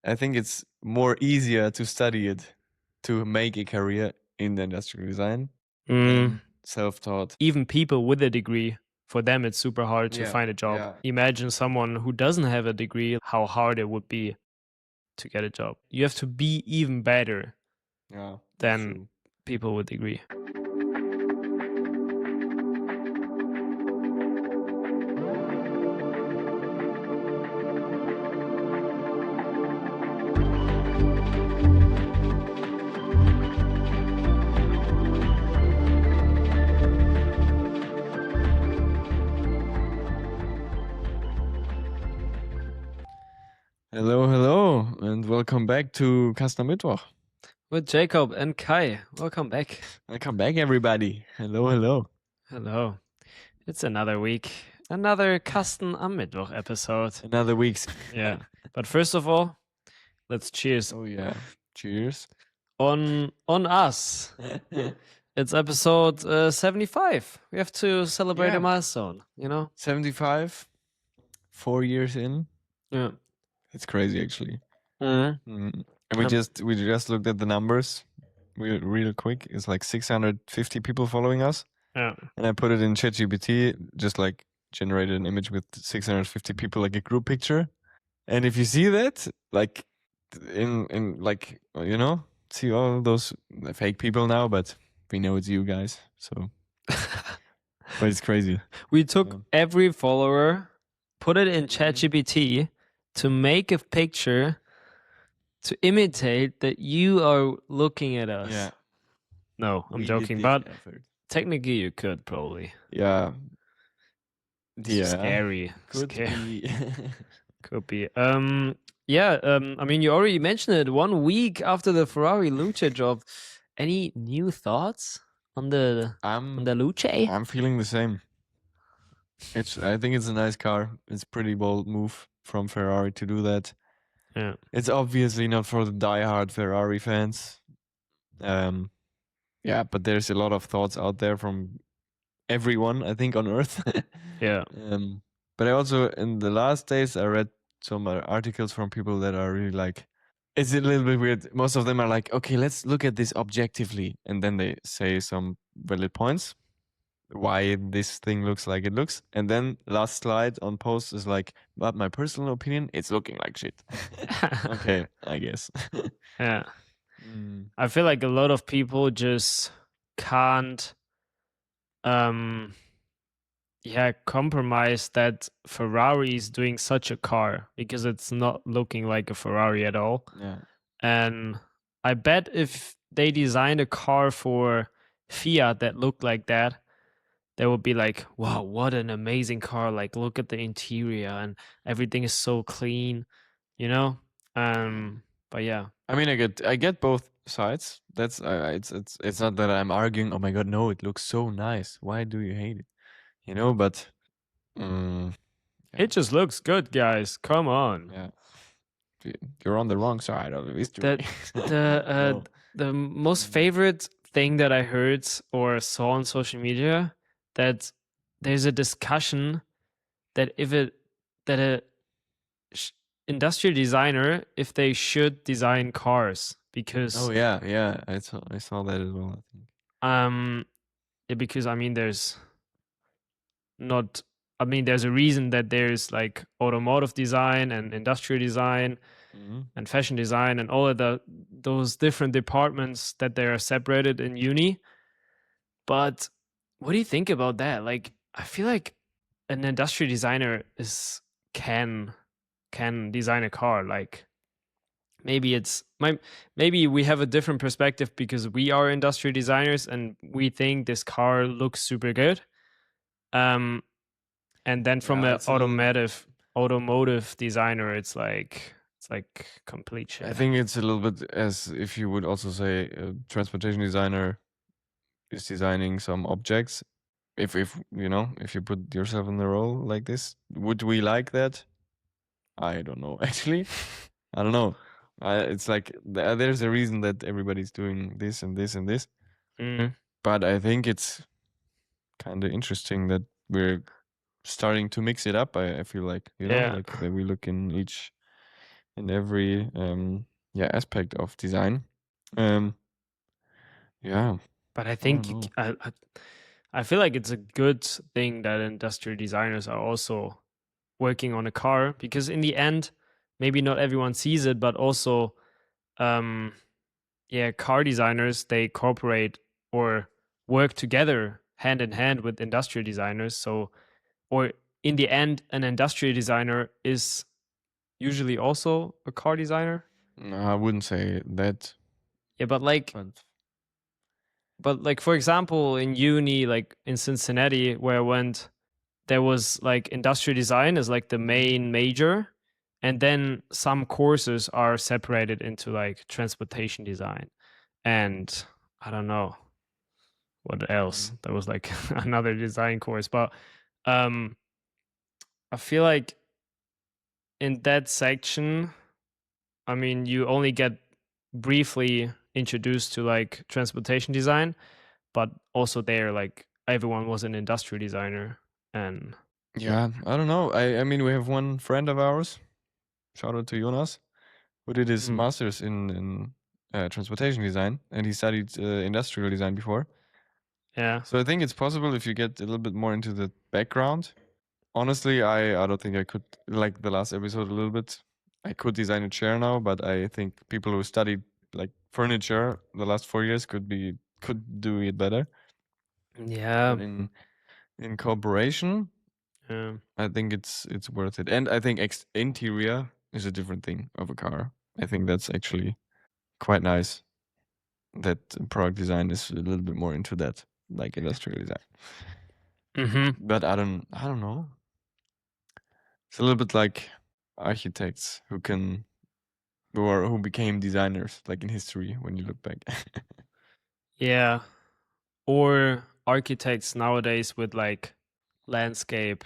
I think it's more easier to study it, to make a career in the industrial design than self-taught. Even people with a degree, for them it's super hard to find a job. Imagine someone who doesn't have a degree, how hard it would be to get a job. You have to be even better than people with degree. Hello, and welcome back to Kasten Mittwoch. With Jacob and Kai. Welcome back. Welcome back, everybody. Hello. Hello. It's another week. Another Kasten am Mittwoch episode. Another week's. Yeah. But first of all, let's cheers. Oh, yeah. Cheers. On us. It's episode 75. We have to celebrate a milestone, 75. 4 years in. Yeah. It's crazy, actually. Mm-hmm. And we just looked at the numbers real quick. It's like 650 people following us. Yeah. And I put it in ChatGPT, just like generated an image with 650 people, like a group picture. And if you see that, like in like, see all those fake people now, but we know it's you guys. So, but it's crazy. We took every follower, put it in ChatGPT to make a picture to imitate that you are looking at us. Yeah. No, I'm joking, but technically you could probably. Yeah. Scary. Could be. Could be. I mean, you already mentioned it. 1 week after the Ferrari Luce job. Any new thoughts on the Luce? I'm feeling the same. I think it's a nice car. It's a pretty bold move from Ferrari to do that. Yeah. It's obviously not for the diehard Ferrari fans. But there's a lot of thoughts out there from everyone, I think, on Earth. Yeah. But I also, in the last days, I read some articles from people that are really like, it's a little bit weird. Most of them are like, okay, let's look at this objectively. And then they say some valid points, why this thing looks like it looks. And then last slide on post is like, but my personal opinion, it's looking like shit. Okay, I guess. Yeah. I feel like a lot of people just can't compromise that Ferrari is doing such a car because it's not looking like a Ferrari at all. Yeah. And I bet if they designed a car for Fiat that looked like that, they would be like, wow, what an amazing car. Like, look at the interior and everything is so clean, But yeah. I mean, I get both sides. That's it's not that I'm arguing, oh my god, no, it looks so nice. Why do you hate it? But it just looks good, guys. Come on. Yeah. You're on the wrong side of the history. The most favorite thing that I heard or saw on social media, that there's a discussion that industrial designer, if they should design cars, because I saw that as well, I think. Because there's a reason that there's like automotive design and industrial design and fashion design and all of those different departments that they are separated in uni. But what do you think about that? Like, I feel like an industrial designer can design a car. Like, maybe we have a different perspective because we are industrial designers and we think this car looks super good. And then from an automotive designer, it's like complete shit. I think it's a little bit as if you would also say a transportation designer is designing some objects. If you put yourself in the role like this, would we like that? I don't know, actually. I don't know. It's like there's a reason that everybody's doing this and this and this. But I think it's kind of interesting that we're starting to mix it up. I feel like, like that we look in each in every aspect of design. Yeah, But I I don't think know. I feel like it's a good thing that industrial designers are also working on a car, because in the end, maybe not everyone sees it, but also car designers, they cooperate or work together hand in hand with industrial designers. So, or in the end, an industrial designer is usually also a car designer. No, I wouldn't say that. Yeah, but like for example, in uni, like in Cincinnati, where I went, there was like industrial design as like the main major, and then some courses are separated into like transportation design, and I don't know what else. There was like another design course, but I feel like in that section, I mean, you only get briefly introduced to like transportation design, but also there, like everyone was an industrial designer, and yeah, I don't know. I mean, we have one friend of ours. Shout out to Jonas, who did his master's in transportation design, and he studied industrial design before. yeah. So I think it's possible if you get a little bit more into the background. Honestly, I don't think I could, like the last episode a little bit. I could design a chair now, but I think people who studied like furniture the last 4 years could do it better. Yeah. But in cooperation, Yeah. I think it's worth it. And I think interior is a different thing of a car. I think that's actually quite nice that product design is a little bit more into that, like industrial design. But I don't know. It's a little bit like architects who became designers, like in history when you look back. Yeah. Or architects nowadays with like landscape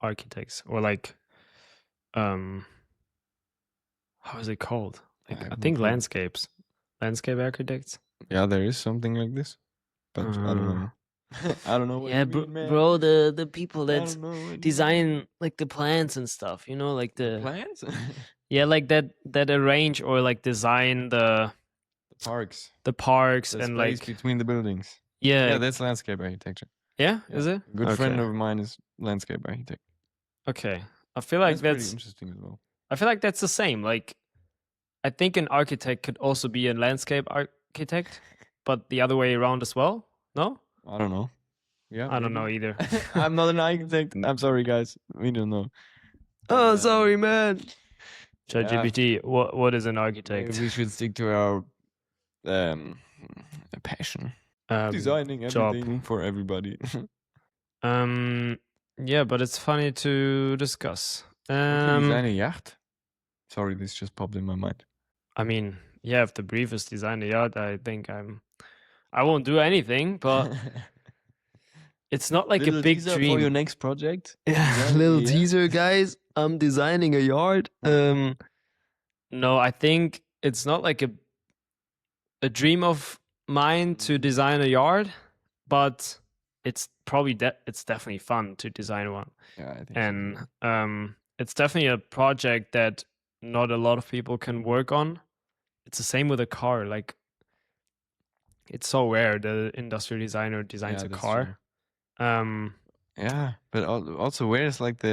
architects, or like how is it called? Like I have no think clue. landscape architects. Yeah, there is something like this, but I don't know. I don't know what you mean, man. bro, the people I that don't know what you design mean. like the plants and stuff, you know, like the Plants, yeah, like that arrange or like design the parks, parks the and space like between the buildings. yeah, Yeah, that's landscape architecture. yeah, Yeah, is it? a good friend Okay. of mine is landscape architect. Okay. I feel like That's pretty interesting as well. I feel like that's the same. Like I think an architect could also be a landscape architect, but the other way around as well. No? I don't know. Yeah, I don't know maybe. either. I'm not an architect. I'm sorry, guys. We don't know. Oh, But, sorry, man. yeah, ChatGPT, what is an maybe architect? we should stick to our passion. Designing Job. everything for everybody. Yeah, but it's funny to discuss. Would you design a yacht? Sorry, this just popped in my mind. I mean, yeah, if the brief is design a yacht, I think I won't do anything, but it's not like Little a big teaser dream for your next project. Yeah, Designing little a yacht? teaser, guys. I'm designing a yard. No, I think it's not like a dream of mine to design a yard, but it's probably it's definitely fun to design one. Yeah, I think so. And it's definitely a project that not a lot of people can work on. It's the same with a car. Like it's so rare the industrial designer designs Yeah, a that's car. Yeah, but also where is like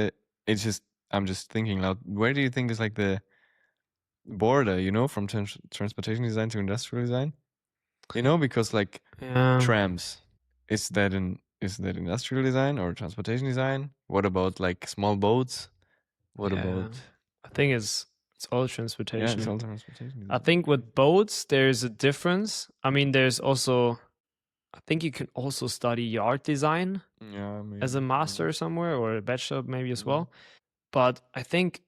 it's just, I'm just thinking loud. Where do you think is like the border, from transportation design to industrial design? Because like trams, is that industrial design or transportation design? What about like small boats? What about? I think it's all transportation. Yeah, it's all transportation design. I think with boats there's a difference. I mean, there's also, I think you can also study yard design as a master somewhere, or a bachelor maybe as well. But I think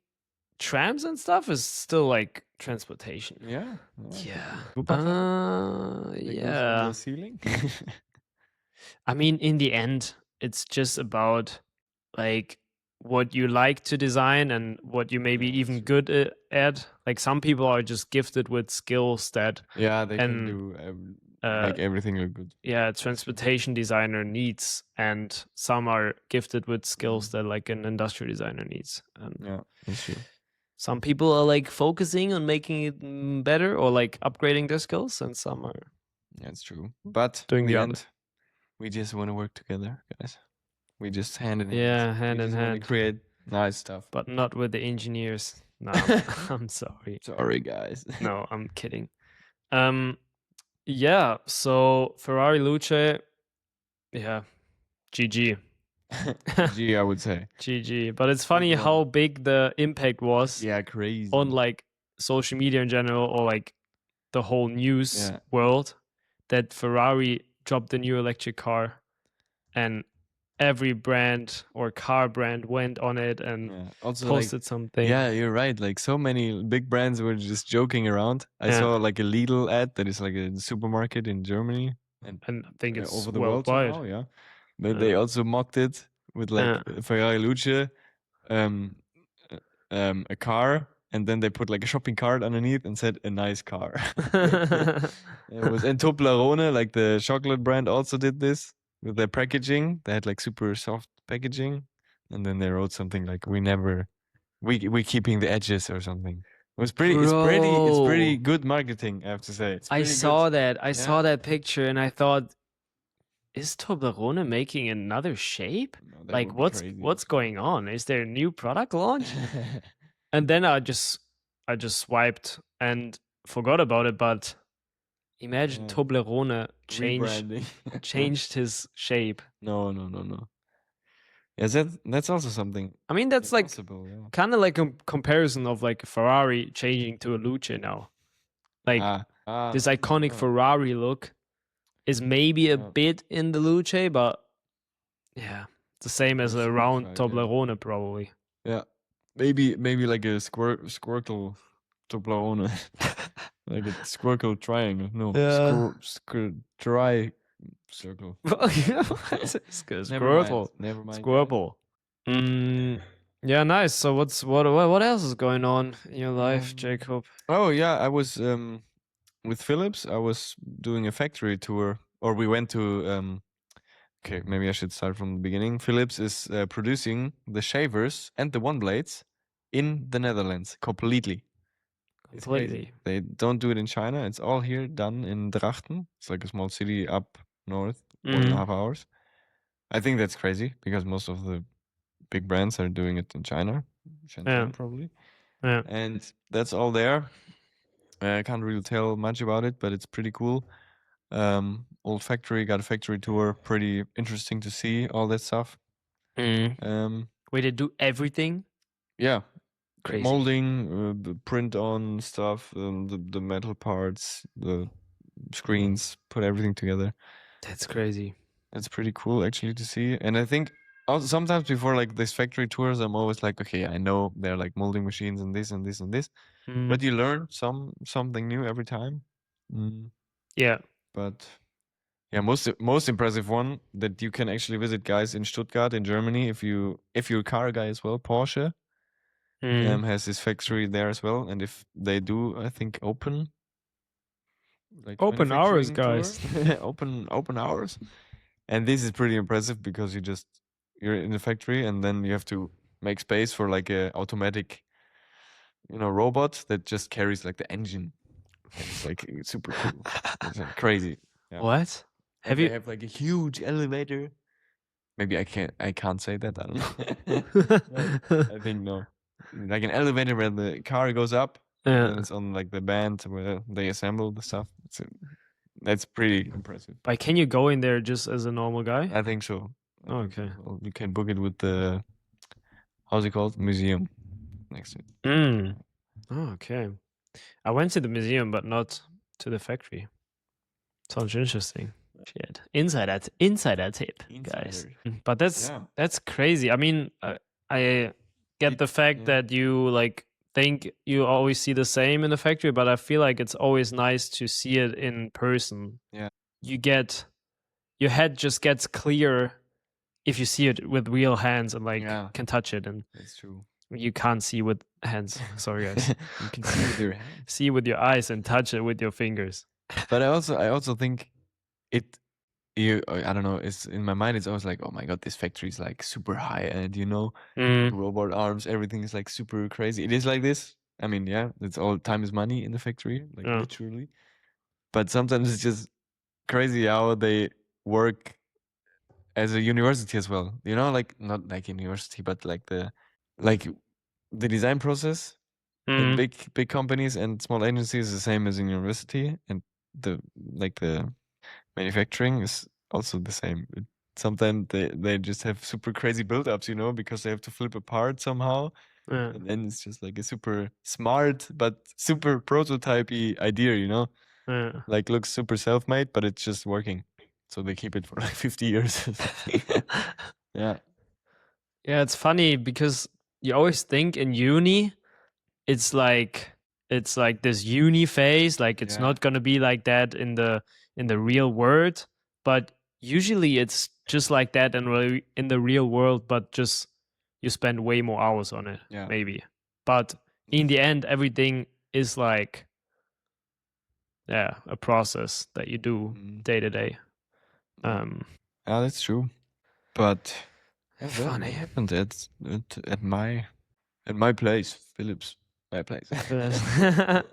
trams and stuff is still like transportation. Yeah. Yeah. Goes on the ceiling. I mean, in the end, it's just about like what you like to design and what you maybe even good at. Like some people are just gifted with skills that Yeah, they can do like everything look good. Yeah, transportation designer needs, and some are gifted with skills that like an industrial designer needs. Yeah, that's true. some people are like focusing on making it better or like upgrading their skills, and some are That's true. But doing in the the other. end, we just want to work together, guys. We just hand in hand. Yeah, hand we in just want hand. to create nice stuff. But not with the engineers. No, I'm sorry. Sorry, guys. No, I'm kidding. Yeah, so Ferrari Luce, yeah, GG. GG, I would say. GG. But it's funny how big the impact was Yeah, crazy. on like social media in general, or like the whole news world, that Ferrari dropped the new electric car, and every brand or car brand went on it and also posted something. Yeah, you're right. Like so many big brands were just joking around. I saw like a Lidl ad that is like a supermarket in Germany and I think it's over the worldwide. world somehow, But they also mocked it with like Ferrari Luce, a car, and then they put like a shopping cart underneath and said a nice car. It was and Toblerone, like the chocolate brand, also did this with their packaging. They had like super soft packaging, and then they wrote something like we keeping the edges or something. It was pretty. It's pretty good marketing, I have to say. I saw that. I saw that picture and I thought, is Toblerone making another shape? No, like what's going on? Is there a new product launch? And then I just swiped and forgot about it. But imagine Toblerone changed his shape. No. Yeah, that's also something. I mean, that's like kind of like a comparison of like Ferrari changing to a Luce now. Like this iconic Ferrari look is maybe a bit in the Luce, but yeah, the same as a round Toblerone probably. Yeah, maybe like a squircle Toblerone, like a squircle triangle. No, dry circle. Squirtle. Never mind. Squirtle. Yeah, nice. So what else is going on in your life, Jacob? Oh yeah, I was with Philips. I was doing a factory tour, or we went to. Okay, maybe I should start from the beginning. Philips is producing the shavers and the one blades in the Netherlands completely. It's crazy. They don't do it in China. It's all here done in Drachten. It's like a small city up north, 1.5 hours. I think that's crazy because most of the big brands are doing it in China, Shenzhen probably. Yeah. And that's all there. I can't really tell much about it, but it's pretty cool. Old factory, got a factory tour. Pretty interesting to see all that stuff. Where they do everything. Yeah, crazy. Molding, the print on stuff, the metal parts, the screens, put everything together. That's crazy. That's pretty cool actually to see. And I think also sometimes before like these factory tours, I'm always like, okay, I know they're like molding machines and this and this and this, but you learn something new every time. Yeah. But yeah, most impressive one that you can actually visit, guys, in Stuttgart in Germany. If you're a car guy as well, Porsche has this factory there as well, and if they do, I think open hours, guys. open hours, and this is pretty impressive because you're in the factory and then you have to make space for like a automatic, robot that just carries like the engine. It's like super cool. It's like crazy. Yeah. What? They have like a huge elevator. Maybe I can't say that. I don't know. I think no. Like an elevator where the car goes up, and it's on like the band where they assemble the stuff. That's pretty impressive. But can you go in there just as a normal guy? I think so. Okay. Well, you can book it with the, how's it called? Museum next to it. Oh, okay. I went to the museum, but not to the factory. Sounds interesting. Shit. Insider tip, guys. But that's crazy. I mean, I get the fact that you like think you always see the same in the factory, but I feel like it's always nice to see it in person. Yeah. Your head just gets clear if you see it with real hands and like can touch it, and that's true. You can't see with hands. Sorry, guys. You can see with your hands. See with your eyes and touch it with your fingers. But I also think I don't know. It's in my mind. It's always like, oh my god, this factory is like super high end. Mm, Robot arms, everything is like super crazy. It is like this. I mean, yeah, it's all time is money in the factory, like yeah. literally. But sometimes it's just crazy how they work as a university as well. Like not like university, but like the design process in Mm, big companies and small agencies is the same as in university, and the manufacturing is also the same. Sometimes they just have super crazy build-ups, because they have to flip apart somehow, yeah. and then it's just like a super smart but super prototypey idea, Yeah. like looks super self-made, but it's just working. So they keep it for like 50 years. Yeah. Yeah, it's funny because you always think in uni it's like this uni phase, like it's Yeah. not gonna be like that in the real world, but usually it's just like that in the real world, but just you spend way more hours on it, Yeah. maybe. But in the end, everything is like a process that you do day to day. Yeah, that's true. But that Funny. happened at my place, Philip's my place.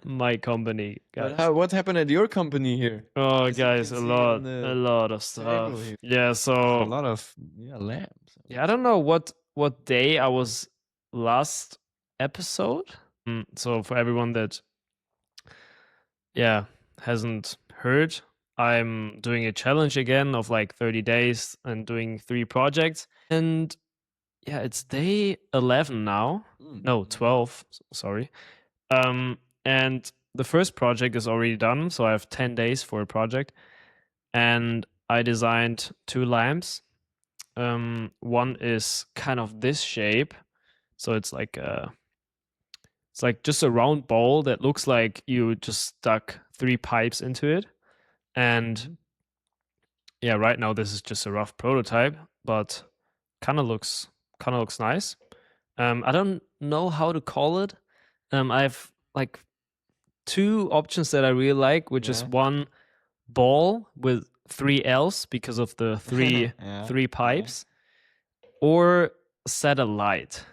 My company, But guys. what happened at your company here? Oh, As you guys, can a see on lot, the a lot of table stuff. here. Yeah, A so lot of lamps. yeah, I don't know what day I was last episode. So for everyone that hasn't heard, I'm doing a challenge again of like 30 days and doing 3 projects. And yeah, it's day 11 now. No, 12, sorry. And the first project is already done, so I have 10 days for a project. And I designed 2 lamps. One is kind of this shape, so it's like just a round ball that looks like you just stuck 3 pipes into it. And yeah, right now this is just a rough prototype, but kind of looks nice. I don't know how to call it. I have like 2 options that I really like, which is one ball with 3 L's because of the 3 pipes, or satellite.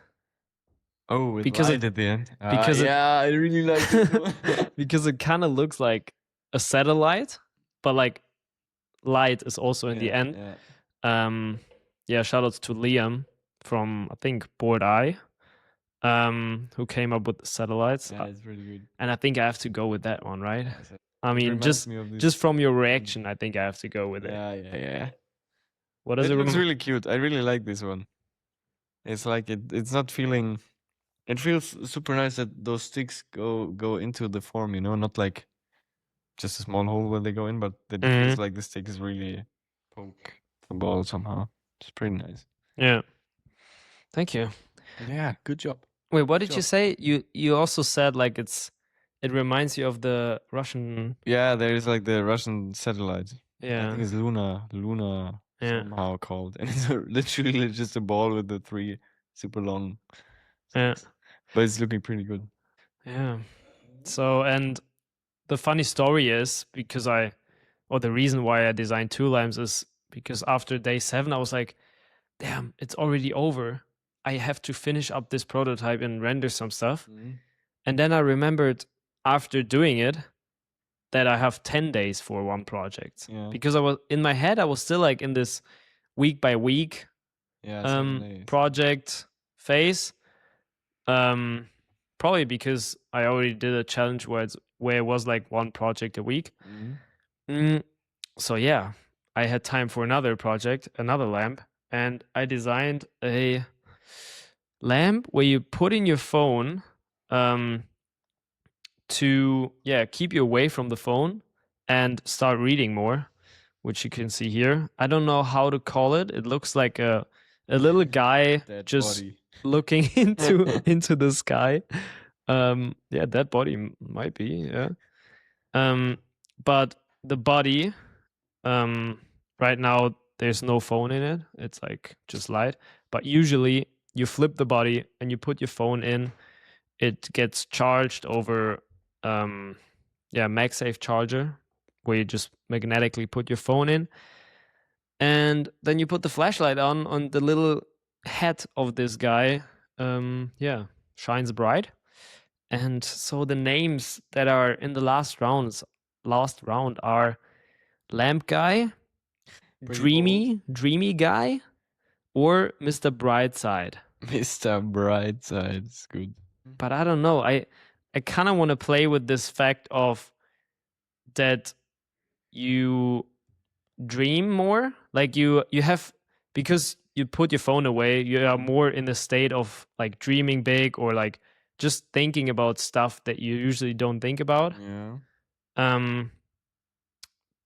Oh, with Because light it at the end. because it I really like this one. because it kind of looks like a satellite, but like light is also in the end. Shout outs to Liam from I think Board Eye, who came up with the satellites. Yeah, it's really good. And I think I have to go with that one, right? I It mean, reminds me of this. just from your reaction, I think I have to go with it. Yeah. What does It it looks remind? really cute. I really like this one. It's like it's not feeling. It feels super nice that those sticks go into the form, not like just a small hole where they go in, but that it feels like the stick is really poke the ball somehow. It's pretty nice. Yeah. Thank you. Yeah, good job. Wait, what did you say? You also said like it reminds you of the Russian. Yeah, there is like the Russian satellite. I Yeah. think it's Luna Yeah. somehow called, and it's literally just a ball with the 3 super long Yeah. sticks. But it's looking pretty good. Yeah. So, and the funny story is the reason why I designed 2 lamps is because after day 7, I was like, damn, it's already over. I have to finish up this prototype and render some stuff. And then I remembered after doing it that I have 10 days for one project. Because I was in my head, I was still like in this week by week project phase. Probably because I already did a challenge where it was like one project a week. So yeah, I had time for another project, another lamp, and I designed a lamp where you put in your phone to keep you away from the phone and start reading more, which you can see here. I don't know how to call it. It looks like a little guy just looking into the sky. That body might be, but the body, right now there's no phone in it. It's like just light. But usually you flip the body and you put your phone in. It gets charged over MagSafe charger, where you just magnetically put your phone in. And then you put the flashlight on the little head of this guy. Yeah, shines bright. And so the names that are in the last round are Lamp Guy, Pretty bold. Dreamy Guy, or Mr. Brightside. Mr. Brightside is good. But I don't know. I kind of want to play with this fact of that you dream more. Like you have, because you put your phone away, you are more in a state of like dreaming big, or like just thinking about stuff that you usually don't think about. Yeah.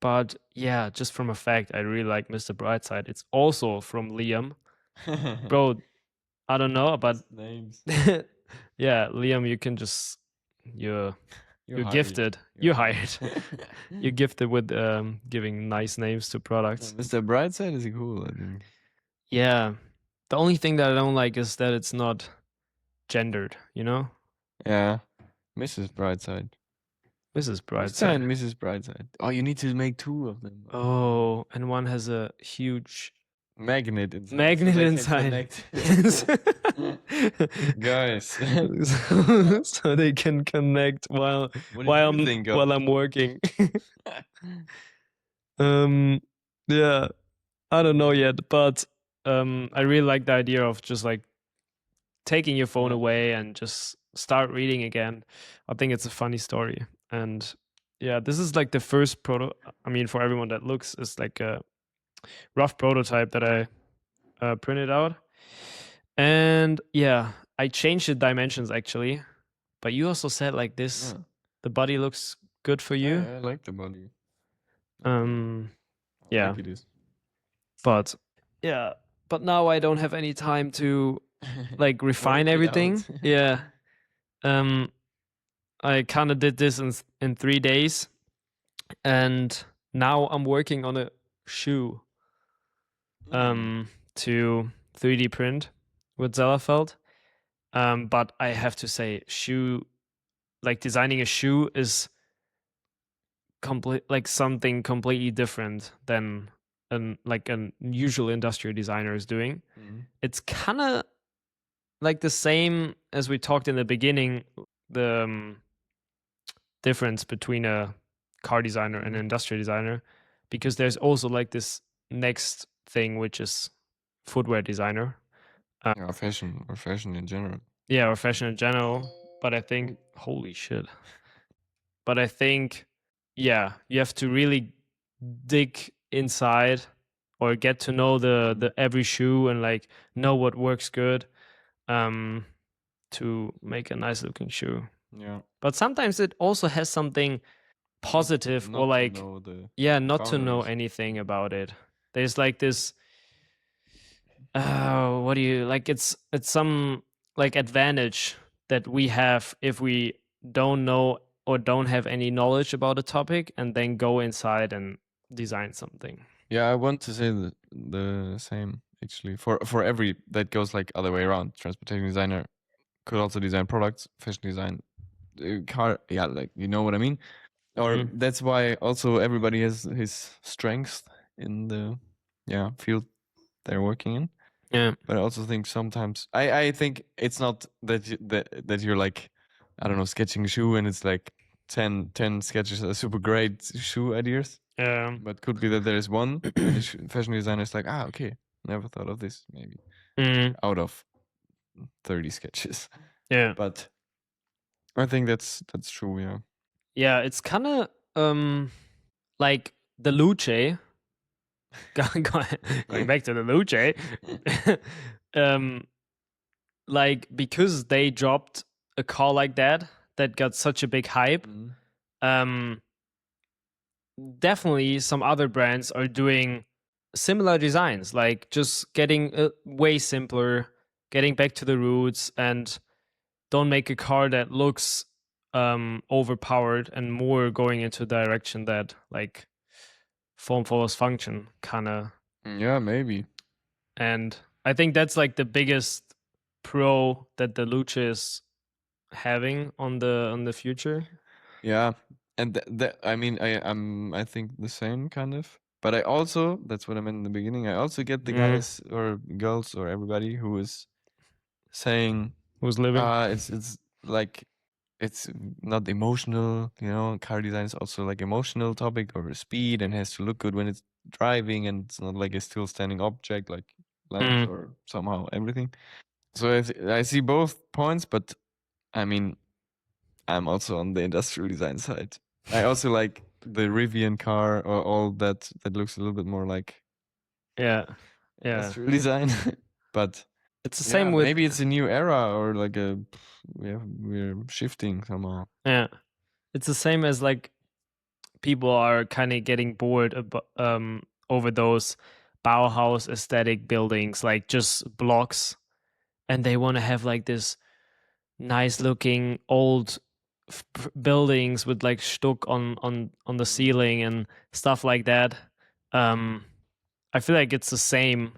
But yeah, just from a fact, I really like Mr. Brightside. It's also from Liam. Bro, I don't know, but names. yeah, Liam, you can just you're You're hired. gifted. You're hired. You're gifted with giving nice names to products. Mr. Brightside is cool, I think. Yeah. The only thing that I don't like is that it's not gendered, you know? Yeah. Mrs. Brightside. Mrs. Mr. Brightside. and Mrs. Brightside. Oh, you need to make 2 of them. Oh, and one has a huge Magnet inside. magnet so they inside. Can connect. Guys. So they can connect while I'm working. Yeah, I don't know yet, but I really like the idea of just like taking your phone away and just start reading again. I think it's a funny story. And yeah, this is like the first I mean, for everyone that looks, is like a rough prototype that I printed out. And yeah, I changed the dimensions actually. But you also said like this, the body looks good for you. Yeah, I like the body. Yeah. Like it is. But yeah, but now I don't have any time to like refine everything. Yeah. I kind of did this in 3 days, and now I'm working on a shoe to 3D print with Zellerfeld. But I have to say, designing a shoe is something completely different than an usual industrial designer is doing. It's kind of like the same as we talked in the beginning, the difference between a car designer and an industrial designer, because there's also like this next thing, which is footwear designer. Or fashion in general. Yeah, or fashion in general. But I think, holy shit. But I think, yeah, you have to really dig inside or get to know the every shoe and like know what works good to make a nice looking shoe. Yeah. But sometimes it also has something positive, Not or like to know the not to know counters. anything about it. There's like this what do you like, it's some like advantage that we have if we don't know or don't have any knowledge about a topic and then go inside and design something. Yeah, I want to say the same actually. For every that goes like other way around. Transportation designer could also design products, fashion design, car. Yeah, like you know what I mean. Or that's why also everybody has his strengths in the field they're working in. Yeah. But I also think sometimes I think it's not that that you're like, I don't know, sketching a shoe and it's like 10 sketches are super great shoe ideas. But could be that there is one and the fashion designer is like, okay, never thought of this maybe out of 30 sketches. Yeah. But I think that's true. Yeah. Yeah, it's kind of like the Luce. Going back to the Luce. Like because they dropped a car like that got such a big hype. Definitely some other brands are doing similar designs, like just getting way simpler, getting back to the roots, and don't make a car that looks overpowered, and more going into the direction that like form follows function kind of. Yeah, maybe. And I think that's like the biggest pro that the Luce is having on the future. Yeah, and I mean I think the same kind of. But I also, that's what I meant in the beginning, I also get the guys or girls or everybody who is saying, Who's living? it's like, it's not emotional, you know, car design is also like emotional topic or speed and has to look good when it's driving, and it's not like a still standing object like lamps or somehow everything. So I see both points, but I mean, I'm also on the industrial design side. I also like the Rivian car or all that looks a little bit more like industrial design. But it's the same with maybe it's a new era or like we're shifting somehow. Yeah, it's the same as like people are kind of getting bored over those Bauhaus aesthetic buildings, like just blocks, and they want to have like this nice looking old buildings with like stuck on the ceiling and stuff like that. I feel like it's the same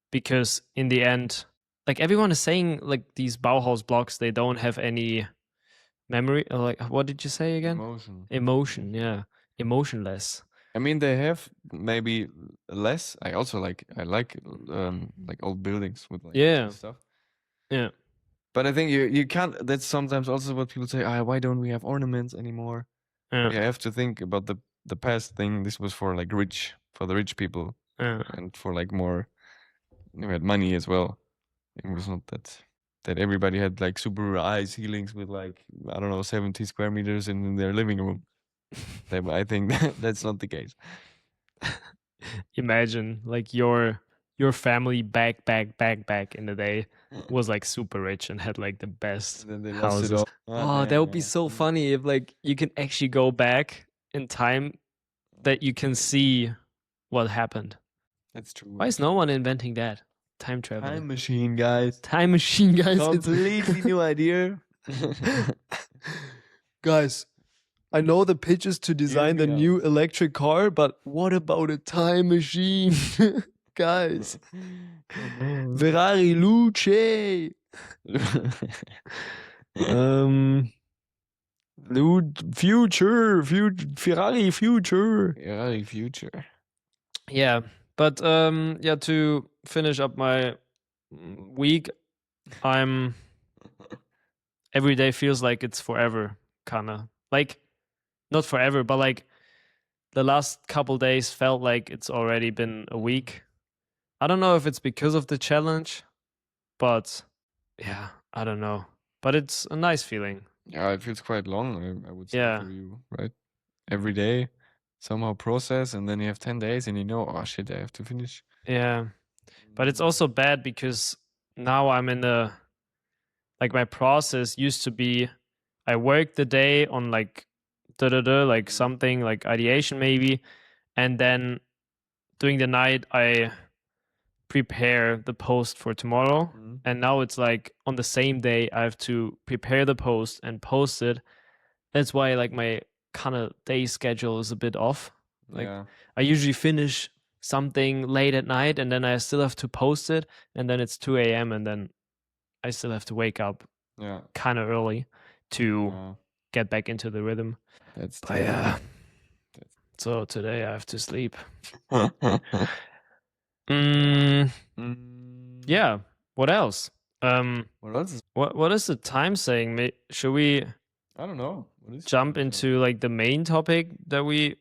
because in the end, like everyone is saying, like these Bauhaus blocks, they don't have any memory. Like, what did you say again? Emotion, yeah, emotionless. I mean, they have maybe less. I also like like old buildings with like stuff. Yeah. But I think you can't. That's sometimes also what people say. Why don't we have ornaments anymore? Yeah. You have to think about the past thing. This was for like for the rich people, and for like more, who had money as well. It was not that everybody had like super high ceilings with like, I don't know, 70 square meters in their living room. I think that's not the case. Imagine like your family back in the day was like super rich and had like the best And then they lost it houses. all. That would be so funny if like you can actually go back in time, that you can see what happened. That's true. Why is no one inventing that? Time travel. Time machine, guys. Time machine, guys. Completely new idea. Guys, I know the pitch is to design the new electric car, but what about a time machine? Guys. Ferrari Luce. Future, Ferrari future. Ferrari future. Yeah, but yeah, to finish up my week, I'm every day feels like it's forever, kinda. Like not forever, but like the last couple days felt like it's already been a week. I don't know if it's because of the challenge, but yeah, I don't know. But it's a nice feeling. Yeah, it feels quite long, I would say, for you, right? Every day, somehow process, and then you have 10 days and you know, oh shit, I have to finish. Yeah. But it's also bad because now I'm in the, like my process used to be, I work the day on like like something like ideation maybe, and then during the night I prepare the post for tomorrow. And now it's like on the same day I have to prepare the post and post it. That's why like my kind of day schedule is a bit off. Like I usually finish something late at night and then I still have to post it, and then it's 2 a.m. and then I still have to wake up kind of early to get back into the rhythm. That's but yeah. So today I have to sleep. Yeah. What else? What else? What is the time saying? Should we? I don't know. Jump into like the main topic that we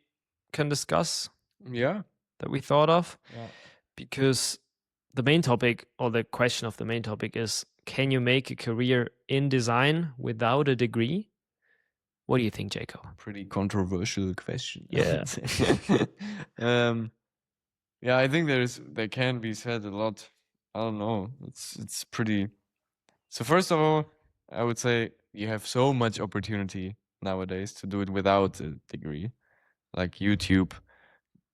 can discuss. Yeah. That we thought of. Yeah. Because the main topic, or the question of the main topic, is: can you make a career in design without a degree? What do you think, Jacob? Pretty controversial question. Yeah. Yeah, I think there can be said a lot. I don't know. It's pretty. So first of all, I would say you have so much opportunity nowadays to do it without a degree, like YouTube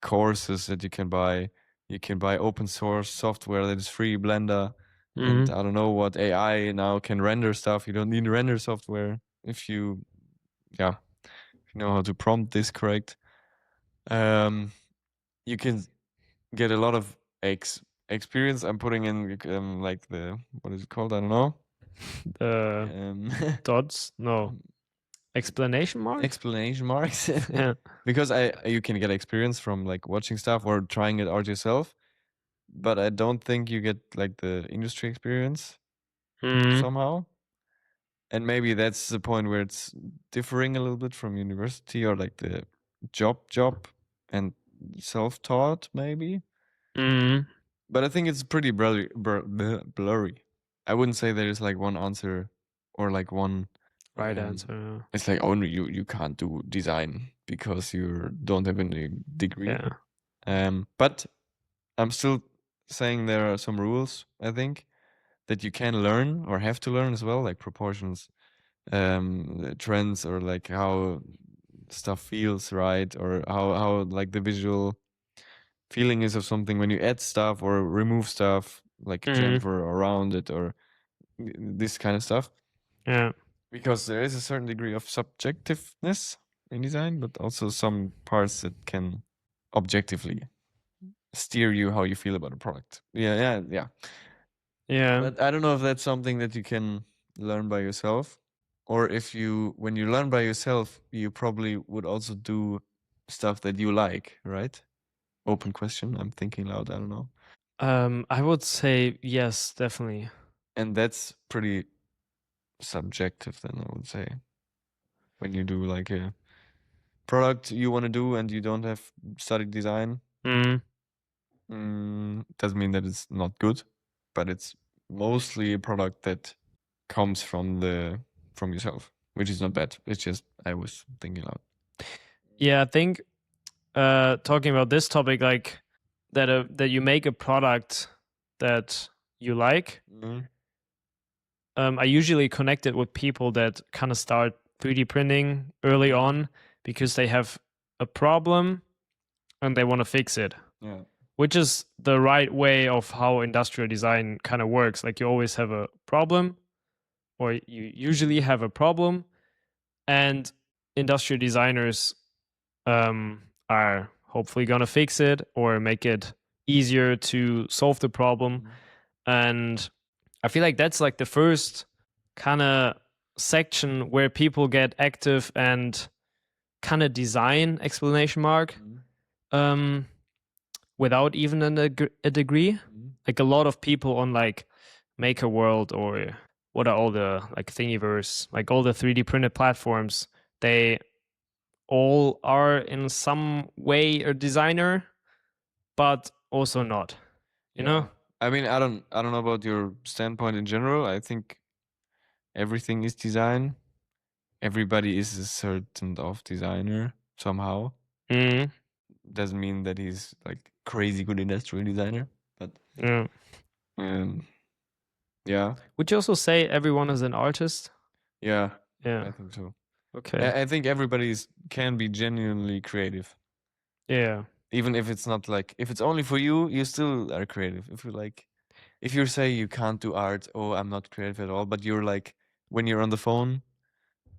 courses that you can buy. You can buy open source software that is free, Blender, and I don't know what AI now can render stuff. You don't need render software if you know how to prompt this correct. You can get a lot of experience. I'm putting in like the, what is it called? I don't know. Dots? No. Explanation mark? Explanation marks. Yeah. Because you can get experience from like watching stuff or trying it out yourself, but I don't think you get like the industry experience somehow. And maybe that's the point where it's differing a little bit from university or like the job and self-taught maybe. But I think it's pretty blurry. I wouldn't say there is like one answer or like one Right answer. It's like, oh, no, you can't do design because you don't have any degree. Yeah. But I'm still saying there are some rules, I think, that you can learn or have to learn as well, like proportions, trends, or like how stuff feels, right? Or how like the visual feeling is of something when you add stuff or remove stuff, like chamfer around it or this kind of stuff. Yeah. Because there is a certain degree of subjectiveness in design, but also some parts that can objectively steer you how you feel about a product. Yeah. But I don't know if that's something that you can learn by yourself, or if when you learn by yourself, you probably would also do stuff that you like, right? Open question. I'm thinking loud. I don't know. I would say yes, definitely. And that's pretty subjective, then I would say. When you do like a product you want to do and you don't have studied design, doesn't mean that it's not good, but it's mostly a product that comes from yourself, which is not bad. It's just I was thinking loud. Yeah, I think talking about this topic, like that you make a product that you like. I usually connect it with people that kind of start 3D printing early on because they have a problem and they want to fix it. Yeah. Which is the right way of how industrial design kind of works. Like you always have a problem, or you usually have a problem, and industrial designers are hopefully gonna fix it or make it easier to solve the problem. And I feel like that's like the first kind of section where people get active and kind of design explanation mark without even a degree. Like a lot of people on like Maker World or what are all the like Thingiverse, like all the 3D printed platforms, they all are in some way a designer, but also not. You know? I mean, I don't know about your standpoint in general. I think everything is design. Everybody is a certain of designer somehow. Doesn't mean that he's like crazy good industrial designer, but yeah. Would you also say everyone is an artist? Yeah, Yeah. I think so. Okay. I think everybody can be genuinely creative. Yeah. Even if it's not like, if it's only for you, you still are creative. If you like, if you say you can't do art, oh, I'm not creative at all, but you're like, when you're on the phone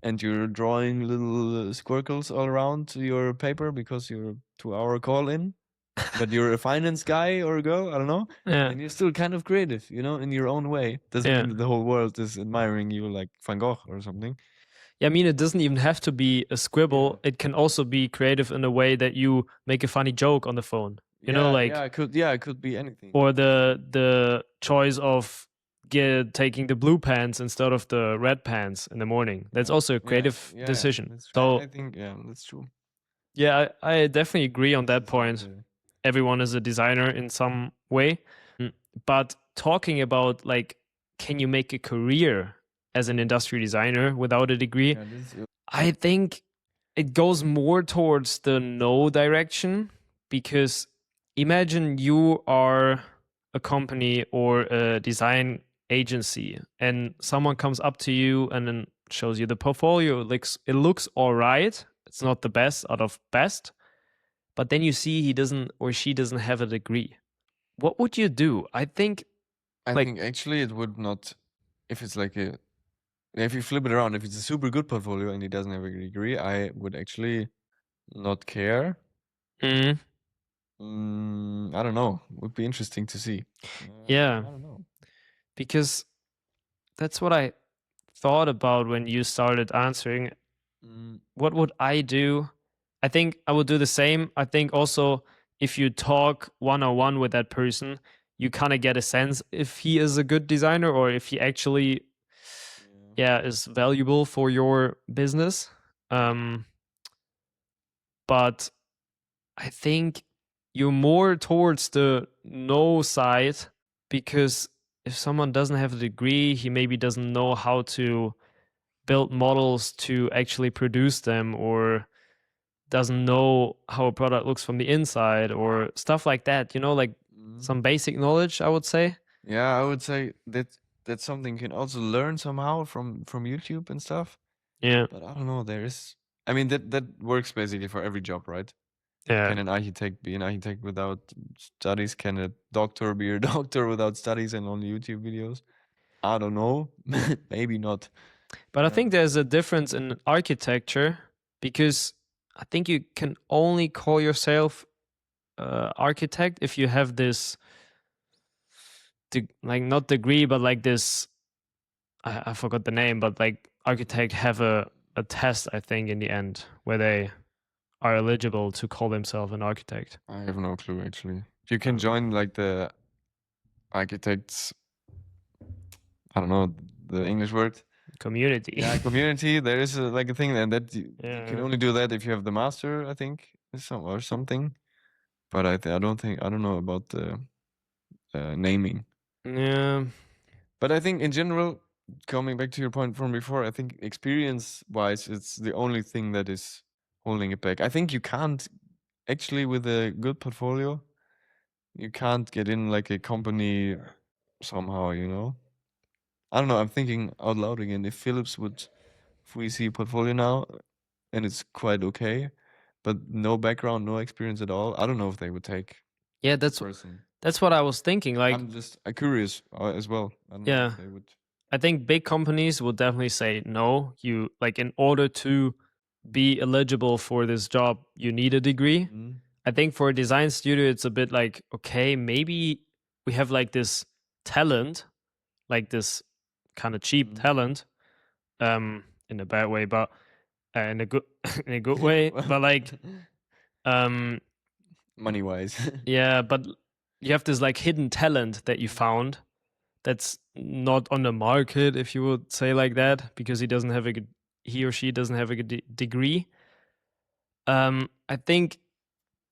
and you're drawing little squircles all around your paper because you're 2-hour call in, but you're a finance guy or a girl, I don't know, then you're still kind of creative, you know, in your own way. Doesn't mean that the whole world is admiring you like Van Gogh or something. Yeah, I mean, it doesn't even have to be a squibble. It can also be creative in a way that you make a funny joke on the phone. You know, like it could be anything. Or the choice of taking the blue pants instead of the red pants in the morning. That's also a creative decision. So I think that's true. Yeah, I definitely agree on that point. Everyone is a designer in some way. But talking about like, can you make a career as an industrial designer without a degree? I think it goes more towards the no direction, because imagine you are a company or a design agency and someone comes up to you and then shows you the portfolio. It looks all right. It's not the best out of best, but then you see he doesn't or she doesn't have a degree. What would you do? I think actually it would not, if it's like if you flip it around, if it's a super good portfolio and he doesn't have a degree, I would actually not care. I don't know. Would be interesting to see. Yeah. I don't know. Because that's what I thought about when you started answering. What would I do? I think I would do the same. I think also if you talk one-on-one with that person, you kind of get a sense if he is a good designer or if he actually is valuable for your business. But I think you're more towards the no side, because if someone doesn't have a degree, he maybe doesn't know how to build models to actually produce them, or doesn't know how a product looks from the inside or stuff like that, like some basic knowledge, I would say. Yeah, I would say that's something you can also learn somehow from YouTube and stuff. Yeah. But I don't know, I mean that works basically for every job, right? Yeah. Can an architect be an architect without studies? Can a doctor be a doctor without studies and only YouTube videos? I don't know. Maybe not. But I think there's a difference in architecture, because I think you can only call yourself architect if you have this, like not degree, but like this. I forgot the name, but like architect have a test, I think, in the end where they are eligible to call themselves an architect. I have no clue actually. You can join like the architects, I don't know the English word. Community. Yeah, community. There is like a thing, and that you can only do that if you have the master, I think, or something. But I don't know about the naming. Yeah. But I think in general, coming back to your point from before, I think experience-wise, it's the only thing that is holding it back. I think you can't actually, with a good portfolio, you can't get in like a company somehow, I don't know. I'm thinking out loud again. If we see a portfolio now, and it's quite okay, but no background, no experience at all, I don't know if they would take Yeah, the person. that's what I was thinking. Like, I'm just curious as well. I don't know yeah, if they would. I think big companies will definitely say no. You, like, in order to be eligible for this job, you need a degree. I think for a design studio, it's a bit like, okay, maybe we have like this talent, like this kind of cheap talent, in a bad way, but in a good in a good way. But like, Money wise. yeah, but you have this like hidden talent that you found that's not on the market, if you would say like that, because he or she doesn't have a good degree. I think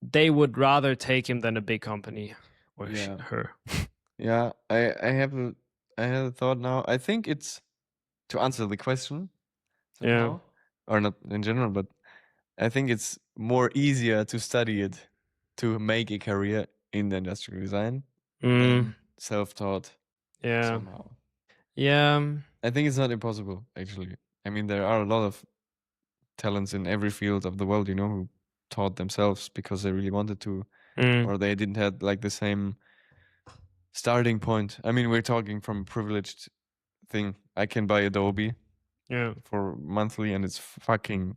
they would rather take him than a big company, or her. Yeah, I have a thought now. I think it's to answer the question somehow, or not in general, but I think it's more easier to study it to make a career in the industrial design than self-taught somehow. Yeah. I think it's not impossible actually. I mean, there are a lot of talents in every field of the world, who taught themselves because they really wanted to, or they didn't have like the same starting point. I mean, we're talking from a privileged thing. I can buy Adobe for monthly, and it's fucking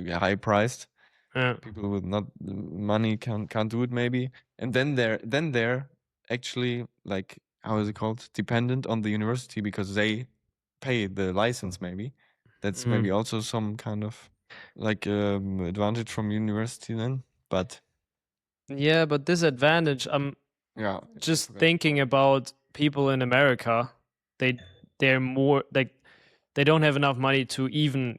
high priced. People with not money can't do it maybe, and then they're actually, like, how is it called, dependent on the university because they pay the license maybe. That's maybe also some kind of like advantage from university then, but Yeah, but disadvantage. I'm yeah, just thinking about people in America. They're more like, they don't have enough money to even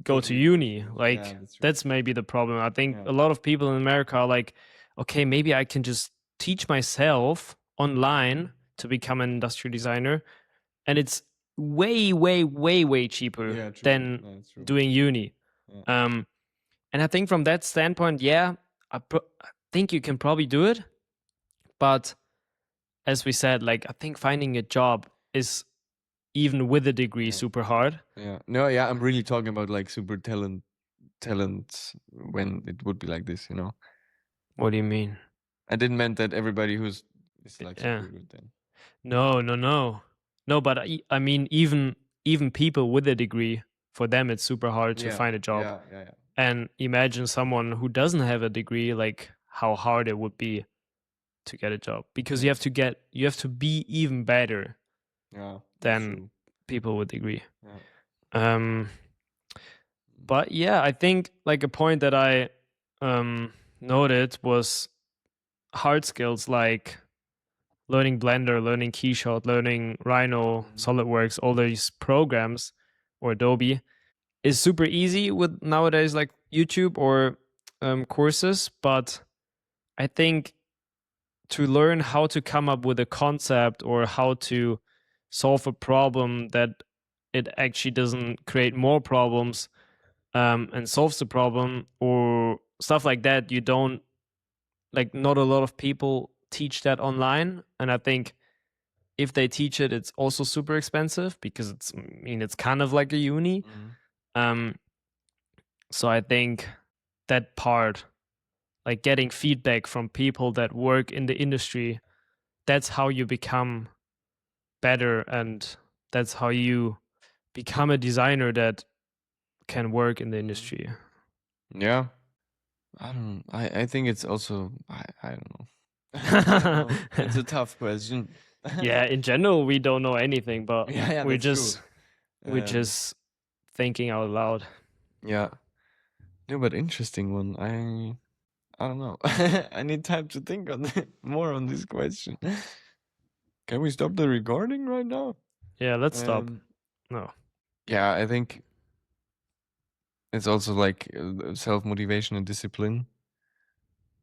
go to uni. Like, that's maybe the problem. I think a lot of people in America are like, okay, maybe I can just teach myself online to become an industrial designer, and it's way, way, way, way cheaper than doing uni. And I think from that standpoint, yeah, I think you can probably do it. But as we said, like, I think finding a job is, even with a degree, super hard. Yeah. No, yeah, I'm really talking about like super talent when it would be like this. What do you mean? I didn't mean that everybody who's is like Yeah. super good then. No. But I mean, even people with a degree, for them it's super hard to find a job. Yeah. And imagine someone who doesn't have a degree, like how hard it would be to get a job, because you have to be even better Yeah. than people with degree. Yeah. Um But yeah, I think like a point that I noted was hard skills like learning Blender, learning Keyshot, learning Rhino, SolidWorks, all these programs, or Adobe is super easy with nowadays like YouTube or courses. But I think to learn how to come up with a concept or how to solve a problem that it actually doesn't create more problems and solves the problem or stuff like that, you don't like, not a lot of people teach that online. And I think if they teach it, it's also super expensive because it's, I mean, it's kind of like a uni. So I think that part, like getting feedback from people that work in the industry, that's how you become better, and that's how you become a designer that can work in the industry. Yeah. I think it's also I don't know. I don't know. It's a tough question. Yeah, in general, we don't know anything, but Yeah, we're that's just true. we're just thinking out loud. Yeah. No, but interesting one. I don't know. I need time to think on more on this question. Can we stop the recording right now? Yeah, let's stop. No. Yeah, I think it's also like self-motivation and discipline.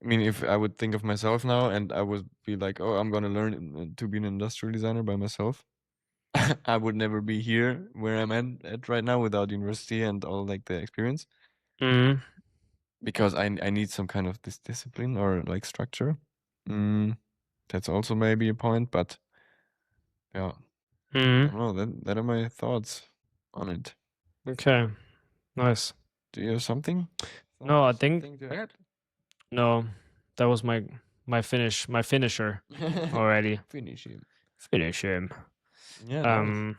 I mean, if I would think of myself now and I would be like, oh, I'm gonna learn to be an industrial designer by myself, I would never be here where I'm at right now without university and all like the experience. Because I need some kind of this discipline or like structure. That's also maybe a point, but yeah, I don't know. That are my thoughts on it. Okay, nice. Do you have something? No, I think Something to add? no. That was my finisher already. Finish him. Finish him. Yeah, nice.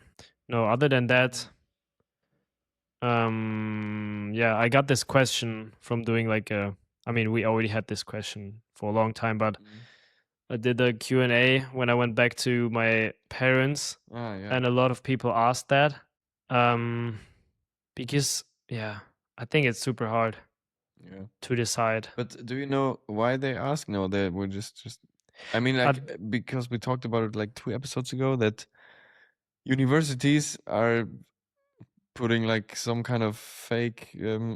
No, other than that, yeah, I got this question from doing like a, I mean, we already had this question for a long time, but I did a Q&A when I went back to my parents, and a lot of people asked that, because yeah, I think it's super hard to decide. But do you know why they ask? No, they were just. I mean, like because we talked about it like 2 episodes ago that universities are putting like some kind of fake,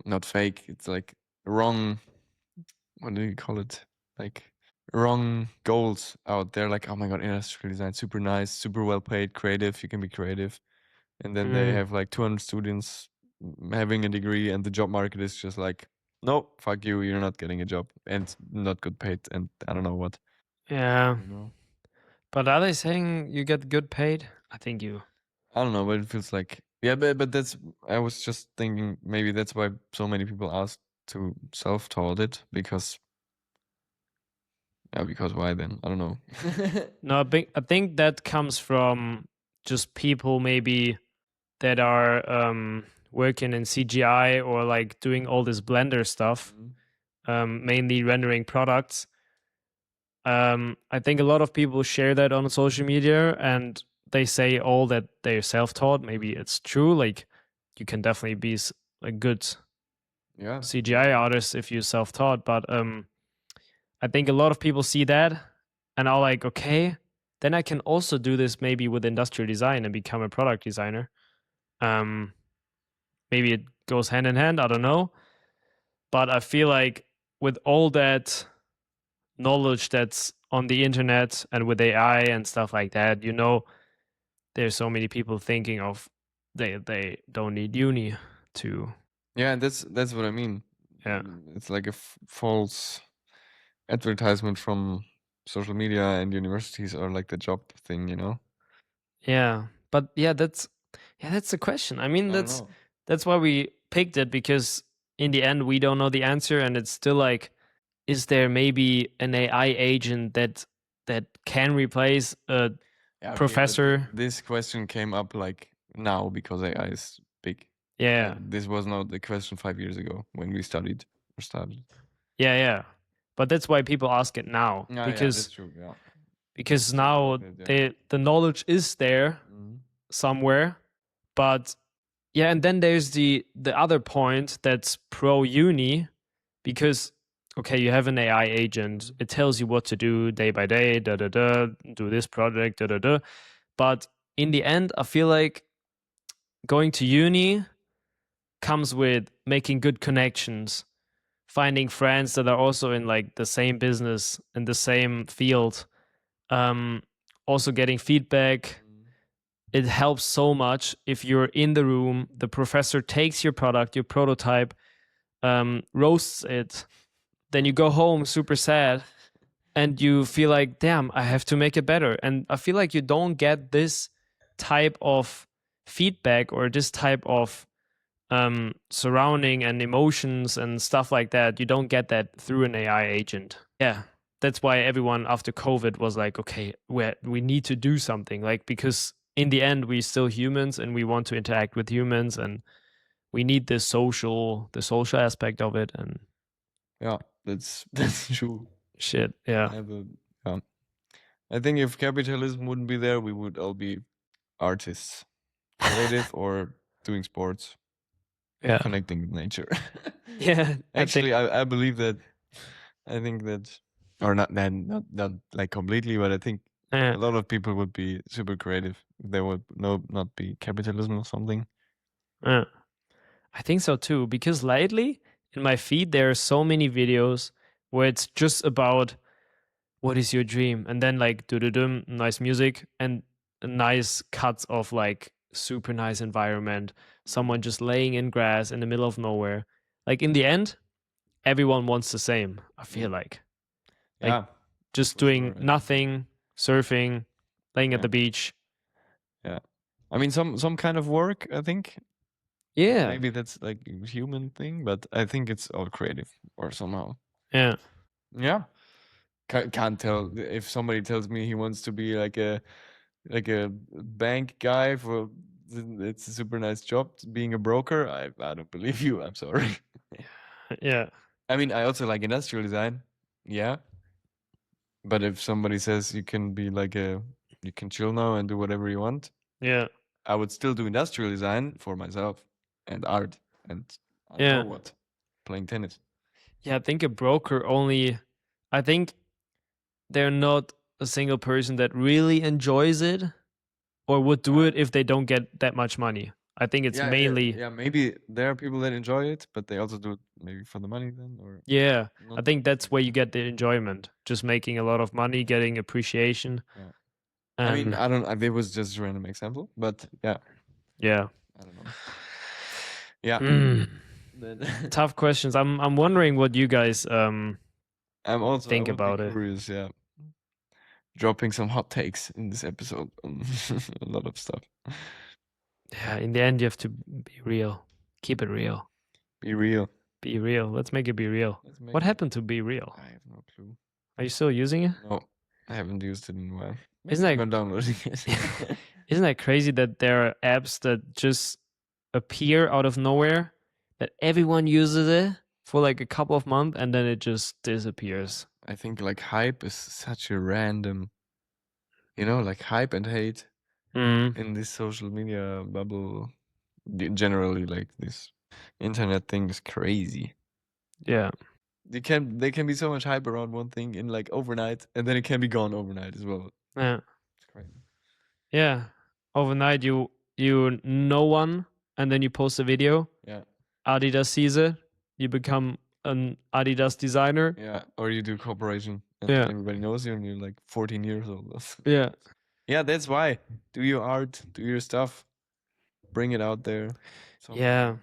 not fake. It's like wrong. What do you call it? Like wrong goals out there. Like, oh my god, industrial design, super nice, super well paid, creative. You can be creative, and then they have like 200 students having a degree, and the job market is just like, no, fuck you, you're not getting a job, and not good paid, and I don't know what. Yeah. You know? But are they saying you get good paid? I think you. I don't know, but it feels like, yeah, but that's, I was just thinking maybe that's why so many people ask to self-taught it, because why then? I don't know. No, I think that comes from just people maybe that are working in CGI or like doing all this Blender stuff, mainly rendering products. I think a lot of people share that on social media and they say all that they're self-taught. Maybe it's true. Like you can definitely be a good CGI artist if you're self-taught. But I think a lot of people see that and are like, okay, then I can also do this maybe with industrial design and become a product designer. Maybe it goes hand in hand. I don't know. But I feel like with all that knowledge that's on the internet and with AI and stuff like that, you know, there's so many people thinking of they don't need uni to. Yeah, that's what I mean. Yeah, it's like a false advertisement from social media and universities, or like the job thing, you know. yeah, but yeah, that's the question. I mean, that's why we picked it, because in the end we don't know the answer, and it's still like, is there maybe an AI agent that can replace a professor? This question came up like now because AI is big. Yeah, this was not the question 5 years ago when we studied or started. yeah, but that's why people ask it now, because that's true. Yeah, because now the knowledge is there somewhere, but Yeah, and then there's the other point that's pro uni, because okay, you have an AI agent. It tells you what to do day by day, do this project, But in the end, I feel like going to uni comes with making good connections, finding friends that are also in like the same business, in the same field, also getting feedback. It helps so much if you're in the room, the professor takes your product, your prototype, roasts it, then you go home super sad and you feel like, damn, I have to make it better. And I feel like you don't get this type of feedback or this type of surrounding and emotions and stuff like that. You don't get that through an AI agent. Yeah. That's why everyone after COVID was like, okay, we need to do something, like, because in the end we're still humans and we want to interact with humans and we need the social aspect of it. And Yeah, that's true. shit. Yeah. I think if capitalism wouldn't be there, we would all be artists, creative, or doing sports, Yeah. connecting with nature. Yeah. Actually, I believe that. I think that, or not like completely, but I think a lot of people would be super creative if there would not be capitalism or something. I think so too, because lately in my feed there are so many videos where it's just about what is your dream, and then like do nice music and nice cuts of like super nice environment, someone just laying in grass in the middle of nowhere. Like in the end, everyone wants the same. I feel like Yeah, just for doing sure. nothing, surfing, laying at the beach. Yeah, I mean some kind of work. I think. Yeah. Maybe that's like a human thing, but I think it's all creative or somehow. Yeah. Yeah. Can't tell if somebody tells me he wants to be like a bank guy for it's a super nice job being a broker. I don't believe you. I'm sorry. Yeah. I mean, I also like industrial design. Yeah. But if somebody says you can be like you can chill now and do whatever you want. Yeah. I would still do industrial design for myself and art and I don't Yeah. know what. Playing tennis. Yeah, I think a broker only, I think they're not a single person that really enjoys it or would do it if they don't get that much money. I think it's mainly. Yeah, maybe there are people that enjoy it, but they also do it maybe for the money then or Yeah, I not. think that's where you get the enjoyment, just making a lot of money, getting appreciation. Yeah. And I mean, I don't it was just a random example, but yeah. Yeah. I don't know. Yeah. Tough questions. I'm wondering what you guys I'm also think I would about be it. curious, yeah. Dropping some hot takes in this episode on a lot of stuff. Yeah, in the end you have to be real. Keep it real. Be real. Be real. Let's make it be real. What happened to be real? I have no clue. Are you still using it? No, I haven't used it in a while. Maybe Isn't I'm that gonna download it. Isn't that crazy that there are apps that just appear out of nowhere, that everyone uses it for like a couple of months and then it just disappears? I think like hype is such a random, like hype and hate in this social media bubble. Generally, like this internet thing is crazy. Yeah. They can be so much hype around one thing in like overnight, and then it can be gone overnight as well. Yeah. It's crazy. Yeah. Overnight you know one and then you post a video. Yeah. Adidas sees it. You become an Adidas designer. Yeah. Or you do cooperation and Yeah. everybody knows you and you're like 14 years old. Yeah. Yeah, that's why. Do your art, do your stuff, bring it out there. Yeah.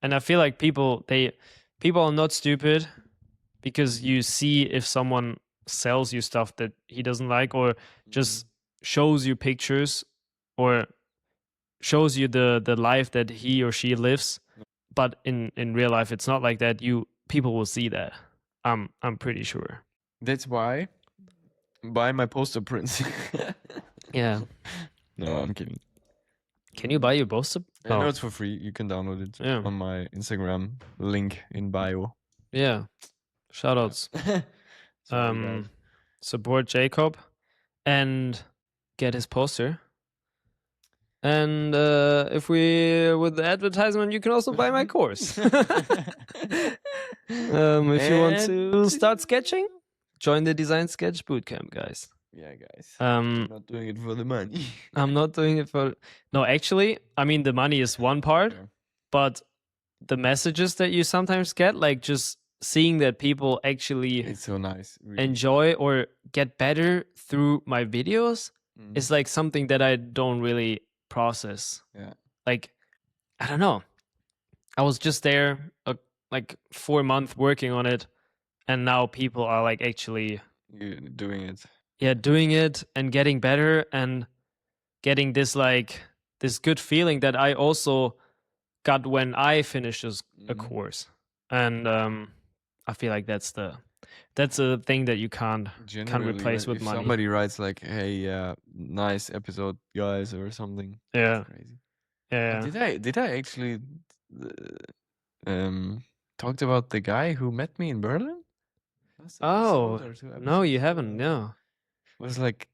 And I feel like people are not stupid, because you see if someone sells you stuff that he doesn't like, or just shows you pictures, or shows you the life that he or she lives, but in real life it's not like that. People will see that. I'm pretty sure. That's why buy my poster prints. Yeah. No, I'm kidding. Can you buy your poster? Yeah, no, it's for free. You can download it on my Instagram link in bio. Yeah. Shoutouts. Sorry, guys. Support Jacob and get his poster. And if we with the advertisement, you can also buy my course. If you want to start sketching, join the Design Sketch Bootcamp, guys. Yeah, guys. I'm not doing it for the money. I'm not doing it for. No, actually, I mean, the money is one part, Yeah. but the messages that you sometimes get, like just seeing that people actually It's so nice. Really. enjoy or get better through my videos, is like something that I don't really process. Yeah. Like, I don't know. I was just there like 4 months working on it, and now people are like actually You're doing it. yeah, doing it and getting better and getting this like this good feeling that I also got when I finished a course. And I feel like that's a thing that you can't Generally, replace with if money. somebody writes like, "Hey, nice episode, guys," or something. Yeah. That's crazy. Yeah. Did I actually talked about the guy who met me in Berlin? Last episode or two No, you episodes haven't. ago? No. Was like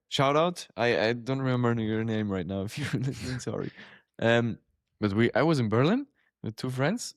shout out. I don't remember your name right now. If you're listening, sorry. But I was in Berlin with two friends,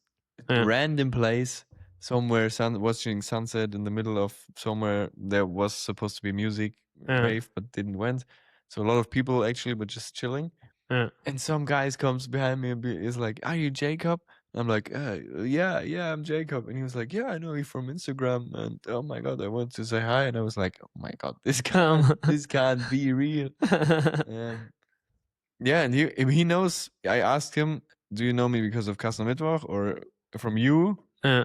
Yeah. random place somewhere, watching sunset in the middle of somewhere. There was supposed to be music rave, but didn't went. So a lot of people actually, but just chilling. Yeah. And some guys comes behind me and is like, "Are you Jacob?" I'm like, yeah, I'm Jacob." And he was like, "Yeah, I know you from Instagram." And oh my god, I wanted to say hi, and I was like, "Oh my god, this can't be real." Yeah, and he knows. I asked him, "Do you know me because of Kasten Mittwoch or from you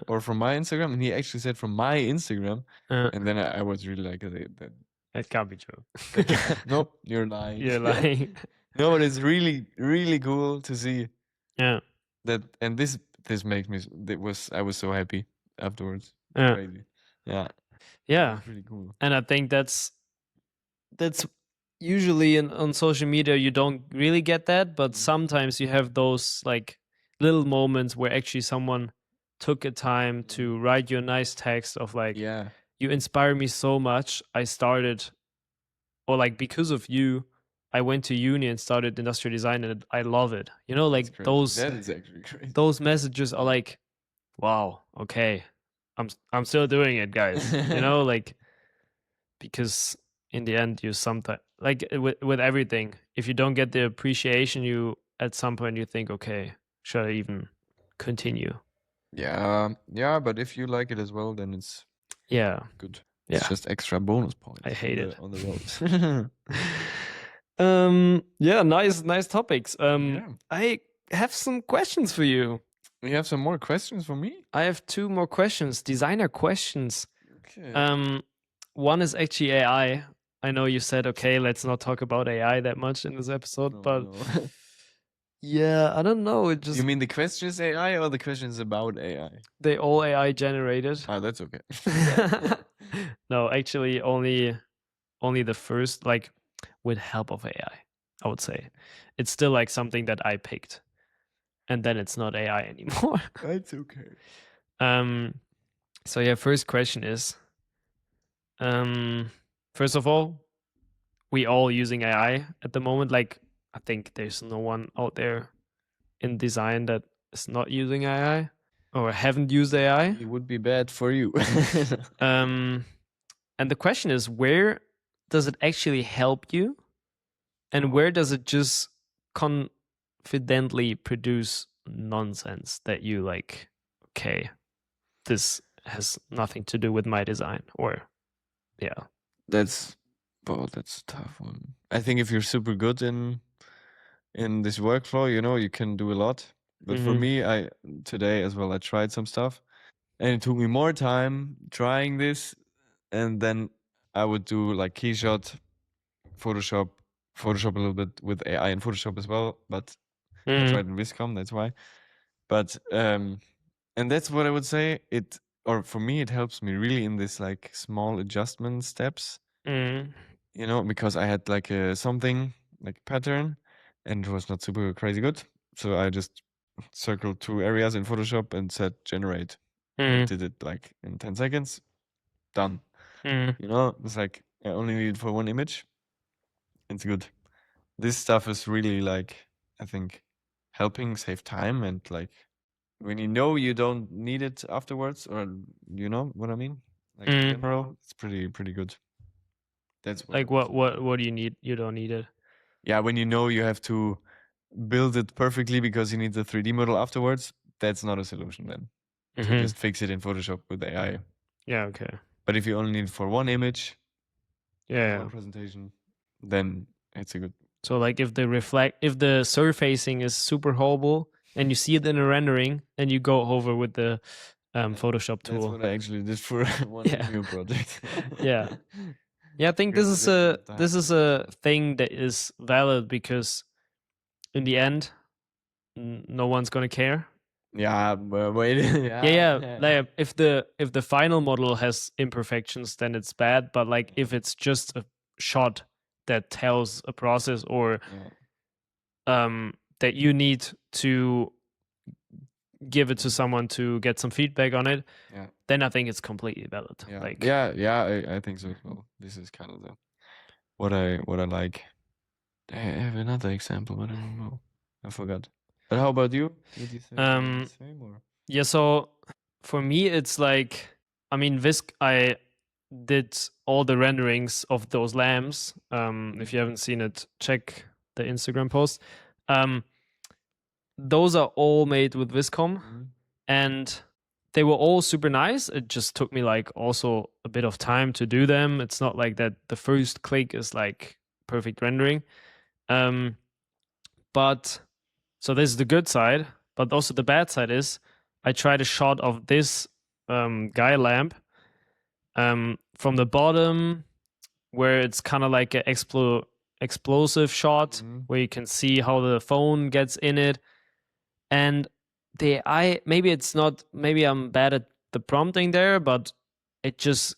or from my Instagram?" And he actually said from my Instagram. And then I was really like, That can't be true. Nope, you're lying. You're lying. No, but it's really, really cool to see. Yeah. That and this makes me. I was so happy afterwards. Yeah. Crazy. Yeah. Yeah. It's really cool. And I think that's usually on social media you don't really get that, but sometimes you have those like little moments where actually someone took a time to write you a nice text of like, Yeah. you inspire me so much. I started, or like because of you, I went to uni and started industrial design and I love it. You know, like those That is actually crazy. those messages are like, wow, okay, I'm still doing it, guys. You know, like, because in the end you sometimes like with everything, if you don't get the appreciation, you at some point you think, okay, should I even continue? Yeah, but if you like it as well, then it's good. It's Yeah. just extra bonus points. I hate it. On the road. Yeah, nice topics. Yeah. I have some questions for you. You have some more questions for me? I have 2 more questions, designer questions. Okay. One is actually AI. I know you said, okay, let's not talk about AI that much in this episode, but yeah, I don't know. It just You mean the question is AI or the question is about AI? they all AI generated. Oh, that's okay. No, actually, only the first, like with help of AI. I would say it's still like something that I picked, and then it's not AI anymore. That's okay. So yeah, first question is, first of all, we all using AI at the moment. Like, I think there's no one out there in design that is not using AI or haven't used AI. It would be bad for you. And the question is, where does it actually help you, and where does it just confidently produce nonsense that you like, okay, this has nothing to do with my design? Or yeah, That's a tough one. I think if you're super good in this workflow, you can do a lot. But for me, today as well, I tried some stuff, and it took me more time trying this, and then I would do like Keyshot, Photoshop a little bit with AI in Photoshop as well, but I tried in Viscom, that's why. But and that's what I would say. Or for me, it helps me really in this like small adjustment steps. Because I had like something like pattern, and it was not super crazy good. So I just circled 2 areas in Photoshop and said generate. And did it like in 10 seconds. Done. It's like I only need it for 1 image. It's good. this stuff is really like, I think, helping save time, and like when you know you don't need it afterwards, or you know what I mean? Like in general, it's pretty good. That's what I Like would say. what do you need? You don't need it. Yeah, when you know you have to build it perfectly because you need the 3D model afterwards, that's not a solution then. To just fix it in Photoshop with AI. Yeah, okay. But if you only need it for one image, Yeah. one presentation, then it's a good. So like if the surfacing is super horrible and you see it in a rendering, and you go over with the Photoshop tool. That's what I actually did for one Yeah. new project. Yeah. Yeah, I think Because this is a thing that is valid, because in the end, no one's gonna care. Yeah, but wait. Yeah. Like if the final model has imperfections, then it's bad. But like if it's just a shot that tells a process, or that you need to give it to someone to get some feedback on it, then I think it's completely valid. Yeah, Like I think so as well. This is kind of what I like. I have another example, but I don't know. I forgot. But how about you? Would you say the same or? Yeah, so for me it's like, I mean, Visc, I did all the renderings of those lamps. If you haven't seen it, check the Instagram post. Those are all made with Viscom, and they were all super nice. It just took me like also a bit of time to do them. It's not like that the first click is like perfect rendering. But so this is the good side, but also the bad side is I tried a shot of this guy lamp from the bottom, where it's kind of like an explosive shot where you can see how the phone gets in it. And maybe it's not, maybe I'm bad at the prompting there, but it just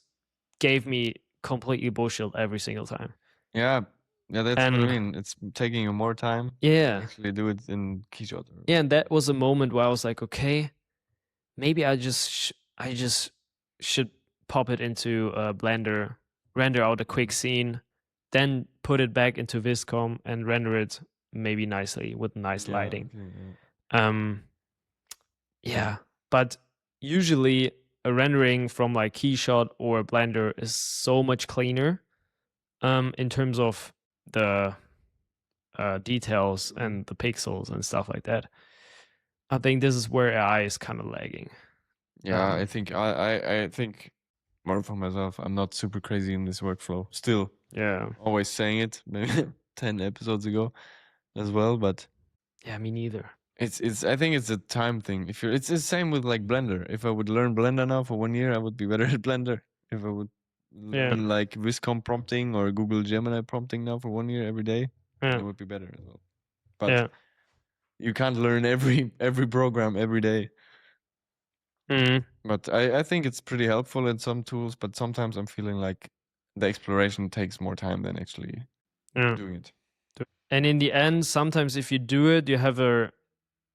gave me completely bullshit every single time. Yeah, that's what I mean. It's taking you more time. Yeah. To actually do it in Keyshot. Yeah, and that was a moment where I was like, okay, maybe I just should pop it into Blender, render out a quick scene, then put it back into Viscom and render it maybe nicely with nice lighting. Yeah, but usually a rendering from like Keyshot or Blender is so much cleaner in terms of the details and the pixels and stuff like that. I think this is where AI is kind of lagging. Yeah, I think I think more for myself. I'm not super crazy in this workflow. Still, yeah, always saying it. Maybe 10 episodes ago as well, but yeah, me neither. It's I think it's a time thing. If you're, it's the same with like Blender. If I would learn Blender now for 1 year, I would be better at Blender. If I would learn like Viscom prompting or Google Gemini prompting now for 1 year every day, then it would be better as well. But you can't learn every program every day. But I think it's pretty helpful in some tools, but sometimes I'm feeling like the exploration takes more time than actually doing it. And in the end, sometimes if you do it, you have a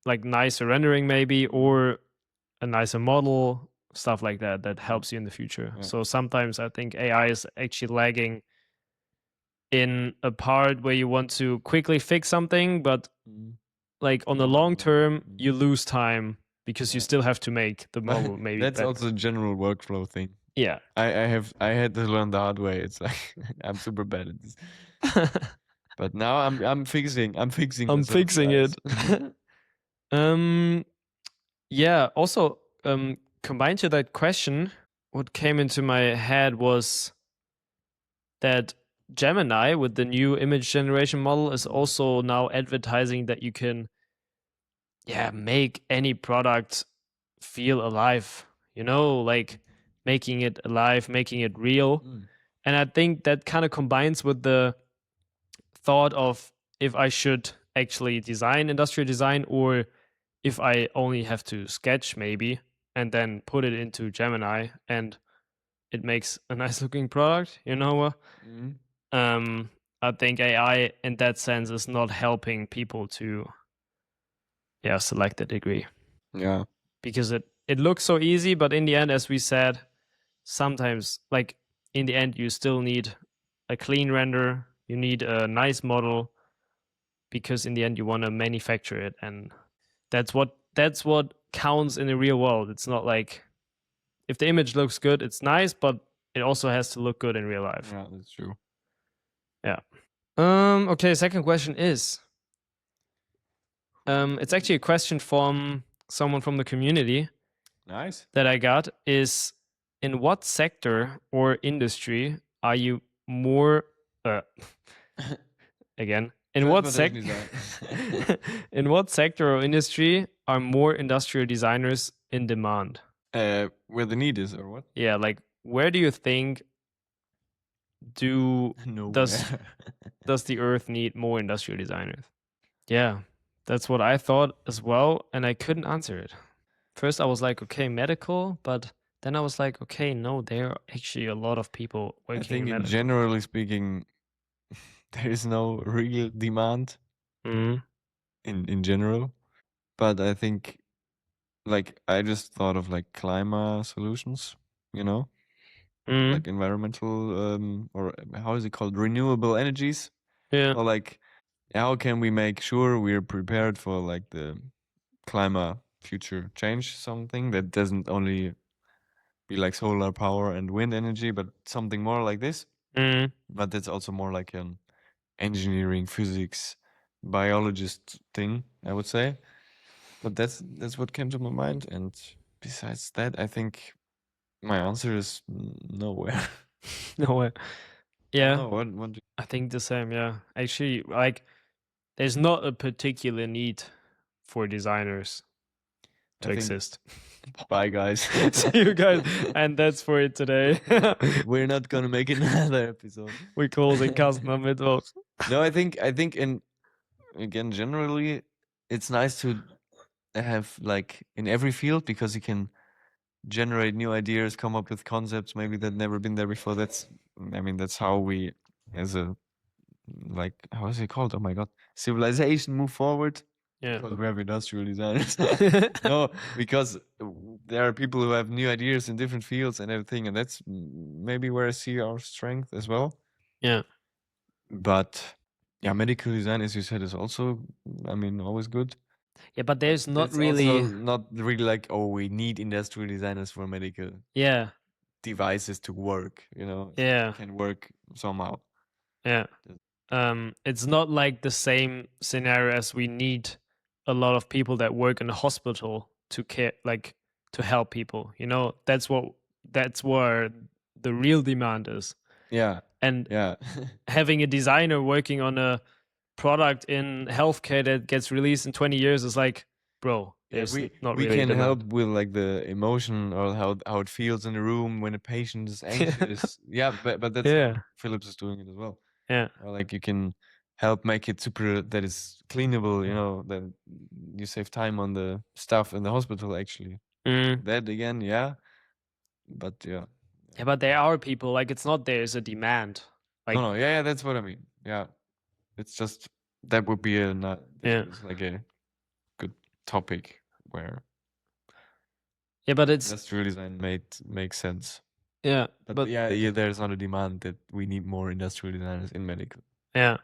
like nicer rendering maybe, or a nicer model, stuff like that, that helps you in the future. So sometimes I think AI is actually lagging in a part where you want to quickly fix something, but like on the long term, you lose time because you still have to make the model maybe That's better. also a general workflow thing. Yeah. I had to learn the hard way. It's like I'm super bad at this. But now I'm fixing it. Yeah, also combined to that question, what came into my head was that Gemini with the new image generation model is also now advertising that you can make any product feel alive, like making it alive, making it real. And I think that kind of combines with the thought of if I should actually design industrial design, or if I only have to sketch maybe and then put it into Gemini and it makes a nice looking product, I think AI in that sense is not helping people to select a degree. Yeah. Because it looks so easy, but in the end, as we said, sometimes like in the end you still need a clean render, you need a nice model, because in the end you want to manufacture it, and that's what counts in the real world. It's not like if the image looks good, it's nice, but it also has to look good in real life. Yeah, that's true. Yeah. Okay, second question is it's actually a question from someone from the community. Nice. That I got is, in what sector or industry are you more again, in what in what sector or industry are more industrial designers in demand? Where the need is, or what? Yeah, like where do you think does the earth need more industrial designers? Yeah, that's what I thought as well, and I couldn't answer it. First I was like, okay, medical, but then I was like, okay, no, there are actually a lot of people working I think in medical. generally speaking, there is no real demand Mhm. in general. But I think, like, I just thought of like climate solutions, you know, Mhm. like environmental or how is it called, renewable energies, Yeah. or like how can we make sure we're prepared for like the climate future change, something that doesn't only be like solar power and wind energy, but something more like this. Mhm. But that's also more like an engineering, physics, biologist thing, I would say. But that's what came to my mind. And besides that, I think my answer is nowhere. No way. I don't Yeah, know, what do I think the same. Yeah, actually, like, there's not a particular need for designers to I think exist. bye guys. See you guys, and that's for it today. We're not gonna make another episode. We're closing Kasten am Mittwoch. No, I think in again generally it's nice to have like in every field, because you can generate new ideas, come up with concepts maybe that never been there before. That's, I mean, that's how we as a, like, how is it called? Oh my god, civilization move forward. Yeah. Because we have industrial designers. No, because there are people who have new ideas in different fields and everything, and that's maybe where I see our strength as well. Yeah. But yeah, medical design, as you said, is also, I mean, always good. Yeah, but there's not It's really. also not really like, oh, we need industrial designers for medical Yeah. devices to work, you know. Yeah. It can work somehow. Yeah. It's not like the same scenario as we need a lot of people that work in a hospital to care, like to help people. You know, that's where the real demand is. Yeah. And Yeah. having a designer working on a product in healthcare that gets released in 20 years is like, bro, Yeah, there's we not we really a can help demand. with like the emotion or how it feels in the room when a patient is anxious. Yeah, but that's how Yeah. Philips is doing it as well. Yeah. Or like you can help make it super that is cleanable, you know, that you save time on the stuff in the hospital actually. Mm. That again, yeah. But yeah. Yeah, but there are people, like, it's not there's a demand. Like, No, yeah, that's what I mean. Yeah. It's just that would be a Yeah. it's like a good topic where yeah, but it's industrial design makes sense. yeah, But yeah, there's not a demand that we need more industrial designers in medical. yeah.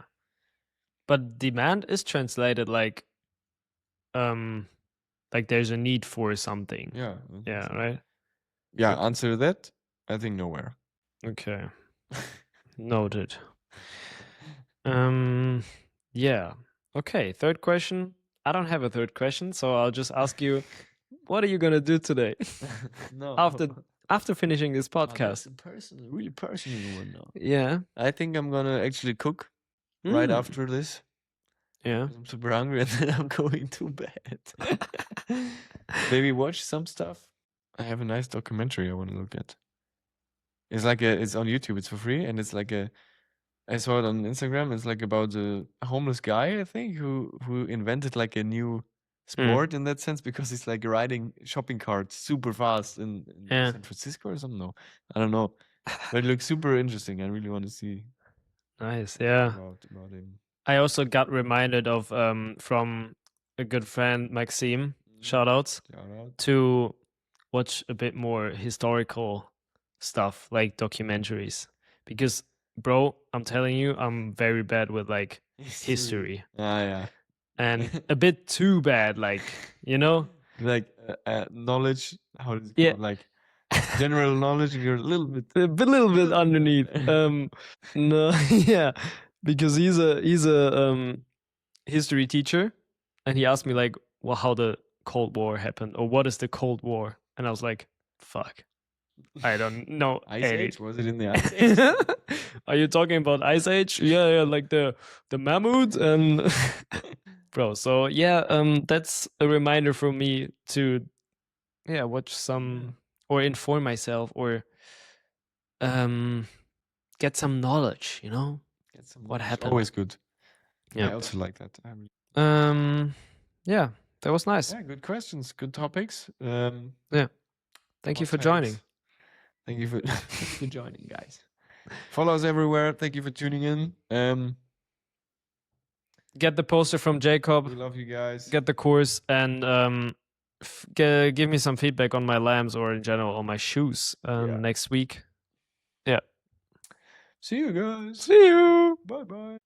But demand is translated like there's a need for something. Yeah. Yeah, right? Yeah, answer that. I think nowhere. Okay. Noted. Yeah. Okay, third question. I don't have a third question, so I'll just ask you, what are you gonna do today No. after finishing this Oh, that's podcast? a personal, really personal one now. Yeah. I think I'm gonna actually cook right Mm. after this. Yeah. 'Cause I'm super hungry and then I'm going to bed. Maybe watch some stuff. I have a nice documentary I want to look at. It's like it's on YouTube. It's for free, and it's like I saw it on Instagram. It's like about a homeless guy, I think, who invented like a new sport in that sense, because he's like riding shopping carts super fast in Yeah. San Francisco or something. No, I don't know, but it looks super interesting. I really want to see Nice. Yeah. about him. I also got reminded of from a good friend Maxime, shoutouts, Shout out. to watch a bit more historical stuff like documentaries, because bro, I'm telling you, I'm very bad with like history. Ah, yeah. And a bit too bad, like, you know? Like knowledge. How does it Yeah. called? Like general knowledge. You're a little bit. A little bit underneath. No, yeah, because he's a history teacher, and he asked me like, well, how the Cold War happened, or what is the Cold War? And I was like, fuck, I don't know. Ice Age? Was it in the Ice Age? Are you talking about Ice Age? Yeah, like the mammoth and bro. So yeah, that's a reminder for me to watch some or inform myself or get some knowledge. Get some what knowledge. happened. Always good. Yeah. I also like that. Yeah, that was nice. Yeah, good questions, good topics. Yeah. Thank you hot for takes. joining. Thank you for for joining, guys. Follow us everywhere. Thank you for tuning in. Get the poster from Jacob. We love you guys. Get the course and give me some feedback on my lamps or in general on my shoes next week. Yeah. See you guys. See you. Bye bye.